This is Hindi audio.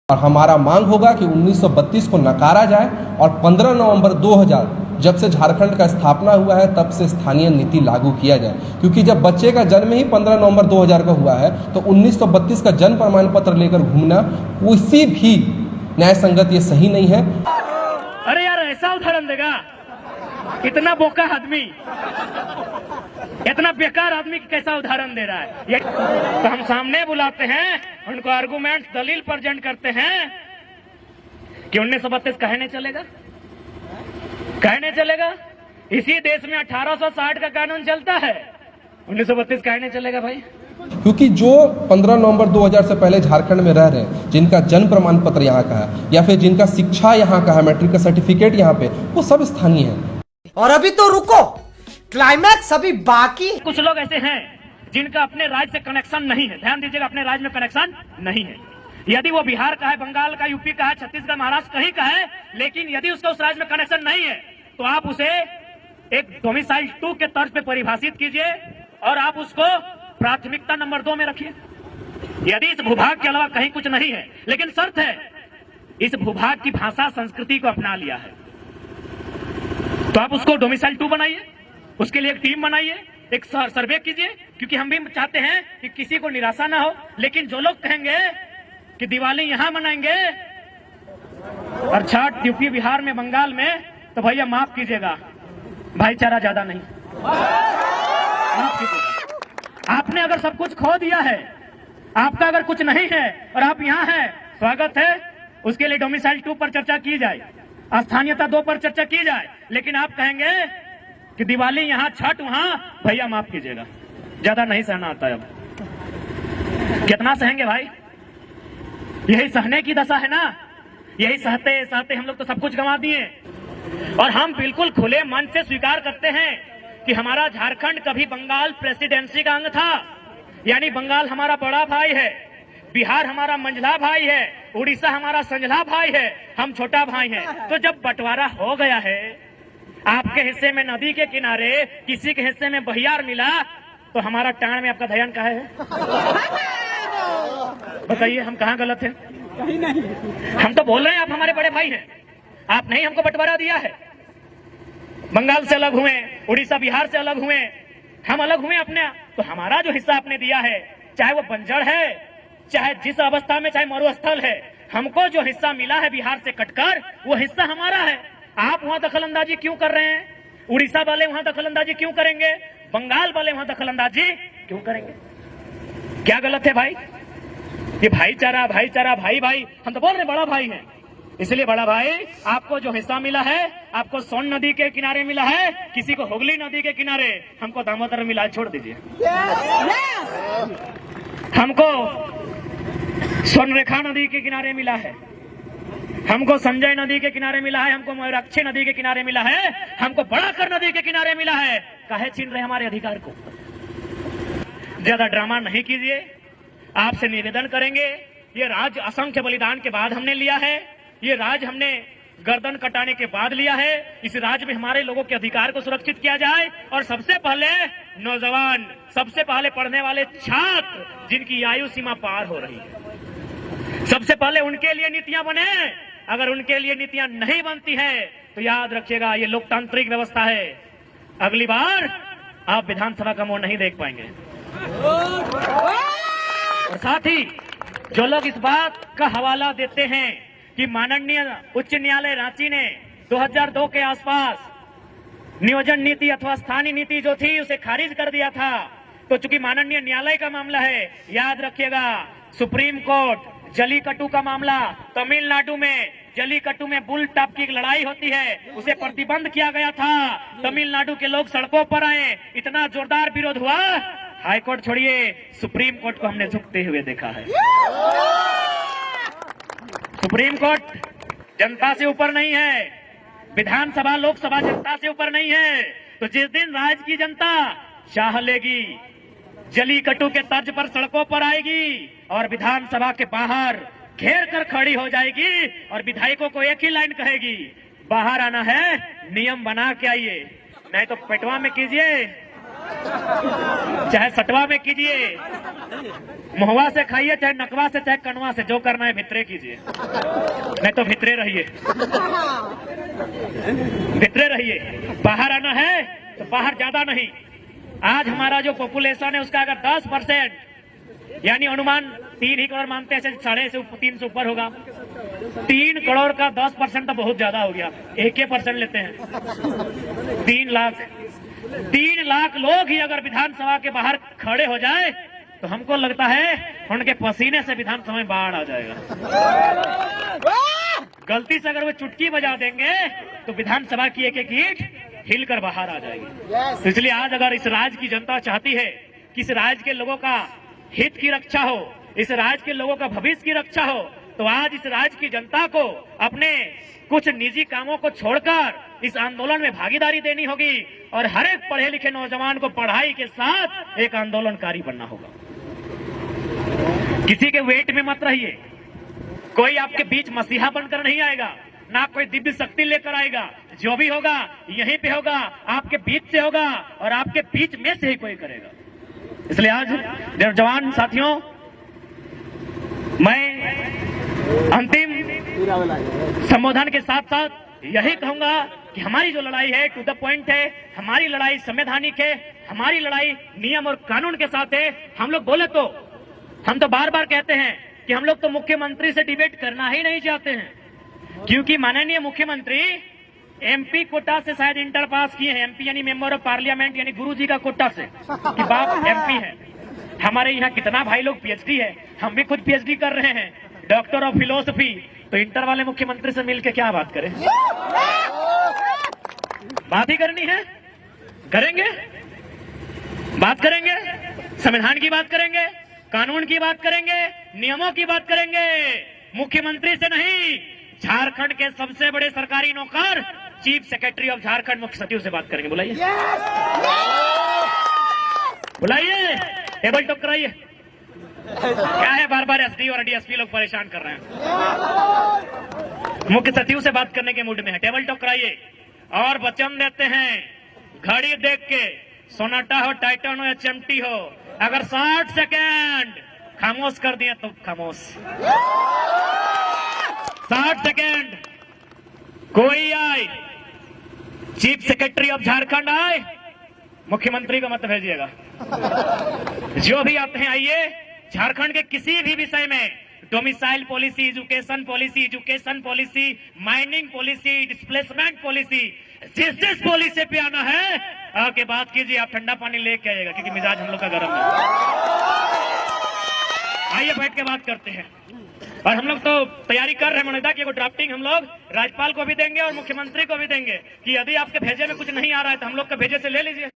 और हमारा मांग होगा कि 1932 को नकारा जाए और 15 नवंबर 2000 जब से झारखंड का स्थापना हुआ है तब से स्थानीय नीति लागू किया जाए, क्योंकि जब बच्चे का जन्म ही 15 नवंबर 2000 का हुआ है तो 1932 का जन्म प्रमाण पत्र लेकर घूमना किसी भी न्याय संगत ये सही नहीं है। अरे यार ऐसा उदाहरण देगा, इतना बोका आदमी, इतना बेकार आदमी कैसा उदाहरण दे रहा है। तो हम सामने बुलाते हैं, उनको आर्गुमेंट दलील प्रेजेंट करते हैं कि 1932 कहे नहीं चलेगा, कहे नहीं चलेगा। इसी देश में 1860 का कानून चलता है, 1932 कहे नहीं चलेगा भाई। क्योंकि जो 15 नवंबर 2000 से पहले झारखंड में रह रहे हैं, जिनका जन्म प्रमाण पत्र यहाँ का है या फिर जिनका शिक्षा यहाँ का है, मैट्रिक का सर्टिफिकेट यहाँ पे, वो सब स्थानीय है। और अभी तो रुको, क्लाइमैक्स अभी बाकी। कुछ लोग ऐसे हैं जिनका अपने राज्य से कनेक्शन नहीं है, ध्यान दीजिएगा, अपने राज्य में कनेक्शन नहीं है। यदि वो बिहार का है, बंगाल का, यूपी का है, छत्तीसगढ़, महाराष्ट्र कहीं का है, लेकिन यदि उसका उस राज्य में कनेक्शन नहीं है तो आप उसे एक डोमिसाइल 2 के तर्ज पे परिभाषित कीजिए और आप उसको प्राथमिकता नंबर 2 में रखिए। यदि इस भूभाग के अलावा कहीं कुछ नहीं है, लेकिन शर्त है इस भूभाग की भाषा संस्कृति को अपना लिया है, तो आप उसको डोमिसाइल 2 बनाइए, उसके लिए एक टीम बनाइए, एक सर्वे कीजिए, क्योंकि हम भी चाहते हैं कि किसी को निराशा ना हो। लेकिन जो लोग कहेंगे कि दिवाली यहां मनाएंगे और छठ यूपी, बिहार में, बंगाल में, तो भैया माफ कीजिएगा, भाईचारा ज्यादा नहीं, माफ कीजिएगा। आपने अगर सब कुछ खो दिया है, आपका अगर कुछ नहीं है और आप यहाँ हैं, स्वागत है, उसके लिए डोमिसाइल 2 पर चर्चा की जाए, स्थानीयता 2 पर चर्चा की जाए। लेकिन आप कहेंगे कि दिवाली यहाँ, छठ वहां, भैया माफ कीजिएगा, ज्यादा नहीं सहना आता है। अब कितना सहेंगे भाई? यही सहने की दशा है ना, यही सहते सहते हम लोग तो सब कुछ गंवा दिए। और हम बिल्कुल खुले मन से स्वीकार करते हैं कि हमारा झारखंड कभी बंगाल प्रेसिडेंसी का अंग था, यानी बंगाल हमारा बड़ा भाई है, बिहार हमारा मंझला भाई है, उड़ीसा हमारा संझला भाई है, हम छोटा भाई हैं। तो जब बंटवारा हो गया है, आपके हिस्से में नदी के किनारे, किसी के हिस्से में बहियार मिला, तो हमारा टाण में आपका ध्यान कहाँ है? बताइए, हम कहाँ गलत हैं? कहीं नहीं। हम तो बोल रहे हैं आप हमारे बड़े भाई हैं, आप नहीं हमको बंटवारा दिया है। बंगाल से अलग हुए, उड़ीसा बिहार से अलग हुए, हम अलग हुए अपने, तो हमारा जो हिस्सा आपने दिया है, चाहे वो बंजर है, चाहे जिस अवस्था में, चाहे मरुस्थल है, हमको जो हिस्सा मिला है बिहार से कटकर, वो हिस्सा हमारा है। आप वहां दखलंदाजी क्यों कर रहे हैं? उड़ीसा वाले वहां दखलंदाजी क्यों करेंगे? बंगाल वाले वहां दखलंदाजी क्यों करेंगे? क्या गलत है भाई? ये भाईचारा, भाईचारा, भाई भाई, हम तो बोल रहे बड़ा भाई हैं, इसलिए बड़ा भाई, आपको जो हिस्सा मिला है, आपको सोन नदी के किनारे मिला है, किसी को हुगली नदी के किनारे, हमको दामोदर मिला है, छोड़ दीजिए। हमको स्वर्णरेखा नदी के किनारे मिला है, हमको संजय नदी के किनारे मिला है, हमको मयूराक्षी नदी के किनारे मिला है, हमको बड़ाकर नदी के किनारे मिला है। काहे छीन रहे हमारे अधिकार को? ज्यादा ड्रामा नहीं कीजिए, आपसे निवेदन करेंगे। ये राज असंख्य बलिदान के बाद हमने लिया है, ये राज हमने गर्दन कटाने के बाद लिया है। इस राज में हमारे लोगों के अधिकार को सुरक्षित किया जाए, और सबसे पहले नौजवान, सबसे पहले पढ़ने वाले छात्र, जिनकी आयु सीमा पार हो रही है, सबसे पहले उनके लिए नीतियां बने। अगर उनके लिए नीतियां नहीं बनती है तो याद रखिएगा, ये लोकतांत्रिक व्यवस्था है, अगली बार आप विधानसभा का मुंह नहीं देख पाएंगे। और साथ ही जो लोग इस बात का हवाला देते हैं कि माननीय उच्च न्यायालय रांची ने 2002 के आसपास नियोजन नीति अथवा स्थानीय नीति जो थी उसे खारिज कर दिया था, तो चूंकि माननीय न्यायालय का मामला है, याद रखिएगा, सुप्रीम कोर्ट जलीकट्टू का मामला, तमिलनाडु में जलीकट्टू में बुल टाप की एक लड़ाई होती है, उसे प्रतिबंध किया गया था, तमिलनाडु के लोग सड़कों पर आए, इतना जोरदार विरोध हुआ, हाईकोर्ट छोड़िए, सुप्रीम कोर्ट को हमने झुकते हुए देखा है। सुप्रीम कोर्ट जनता से ऊपर नहीं है, विधानसभा लोकसभा जनता से ऊपर नहीं है। तो जिस दिन राज्य की जनता चाह लेगी, जलीकट्टू के तर्ज पर सड़कों पर आएगी और विधानसभा के बाहर घेर कर खड़ी हो जाएगी और विधायकों को एक ही लाइन कहेगी, बाहर आना है, नियम बना के आइए, नहीं तो पेटवा में कीजिए, चाहे सटवा में कीजिए, महुआ से खाइए, चाहे नकवा से, चाहे कनवा से, जो करना है भितरे कीजिए, नहीं तो भितरे रहिए, भितरे रहिए। बाहर आना है तो बाहर ज्यादा नहीं। आज हमारा जो पॉपुलेशन है उसका अगर 10% यानी अनुमान 3 ही करोड़ मानते हैं, 3.5 से ऊपर होगा। 3 करोड़ का 10% तो बहुत ज्यादा हो गया, 1% लेते हैं। 3 लाख लोग ही अगर विधानसभा के बाहर खड़े हो जाए तो हमको लगता है उनके पसीने से विधानसभा में बाढ़ आ जाएगा। गलती से अगर वो चुटकी बजा देंगे तो विधानसभा की एक एक ईंट हिलकर बाहर आ जाएगी। तो इसलिए आज अगर इस राज्य की जनता चाहती है कि इस राज्य के लोगों का हित की रक्षा हो, इस राज्य के लोगों का भविष्य की रक्षा हो, तो आज इस राज्य की जनता को अपने कुछ निजी कामों को छोड़कर इस आंदोलन में भागीदारी देनी होगी और हर एक पढ़े लिखे नौजवान को पढ़ाई के साथ एक आंदोलनकारी बनना होगा। किसी के वेट में मत रहिए। कोई आपके बीच मसीहा बनकर नहीं आएगा, ना कोई दिव्य शक्ति लेकर आएगा। जो भी होगा यहीं पे होगा, आपके बीच से होगा और आपके बीच में से ही कोई करेगा। इसलिए आज नौजवान साथियों, मैं अंतिम संबोधन के साथ साथ यही कहूंगा कि हमारी जो लड़ाई है टू द पॉइंट है, हमारी लड़ाई संवैधानिक है, हमारी लड़ाई नियम और कानून के साथ है। हम लोग बोले तो हम तो बार बार कहते हैं कि हम लोग तो मुख्यमंत्री से डिबेट करना ही नहीं चाहते हैं, क्योंकि माननीय मुख्यमंत्री एमपी कोटा से शायद इंटर पास किए हैं। एमपी यानी मेंबर ऑफ पार्लियामेंट, यानी गुरुजी का कोटा से कि बाप एमपी है। हमारे यहाँ कितना भाई लोग पीएचडी है, हम भी खुद पीएचडी कर रहे हैं, डॉक्टर ऑफ फिलोसफी। तो इंटर वाले मुख्यमंत्री से मिलकर क्या बात करें? बात ही करनी है, करेंगे, बात करेंगे, संविधान की बात करेंगे, कानून की बात करेंगे, नियमों की बात करेंगे। मुख्यमंत्री से नहीं, झारखंड के सबसे बड़े सरकारी नौकर चीफ सेक्रेटरी ऑफ झारखंड मुख्य सचिव से बात करेंगे। बुलाइए, बुलाइए, टेबल टॉक कराइए। क्या है बार बार एसडी और डीएसपी लोग परेशान कर रहे हैं? मुख्य सचिव से बात करने के मूड में है, टेबल टॉक कराइए। और वचन देते हैं घड़ी देख के, सोनाटा हो, टाइटन हो या चिमटी हो, अगर 60 सेकेंड खामोश कर दिए तो खामोश। 60 सेकेंड कोई आए, चीफ सेक्रेटरी ऑफ झारखंड आए, मुख्यमंत्री को मत भेजिएगा। जो भी आते हैं आइए। झारखंड के किसी भी विषय में, domicile policy, education policy, mining policy, displacement policy, जिस पॉलिसी पे आना है आके बात कीजिए। आप ठंडा पानी लेके आइएगा क्योंकि मिजाज हम लोग का गर्म है। आइए बैठ के बात करते हैं। और हम लोग तो तैयारी कर रहे हैं मनोदा की ड्राफ्टिंग हम लोग राज्यपाल को भी देंगे और मुख्यमंत्री को भी देंगे कि यदि आपके भेजे में कुछ नहीं आ रहा है तो हम लोग के भेजे से ले लीजिए।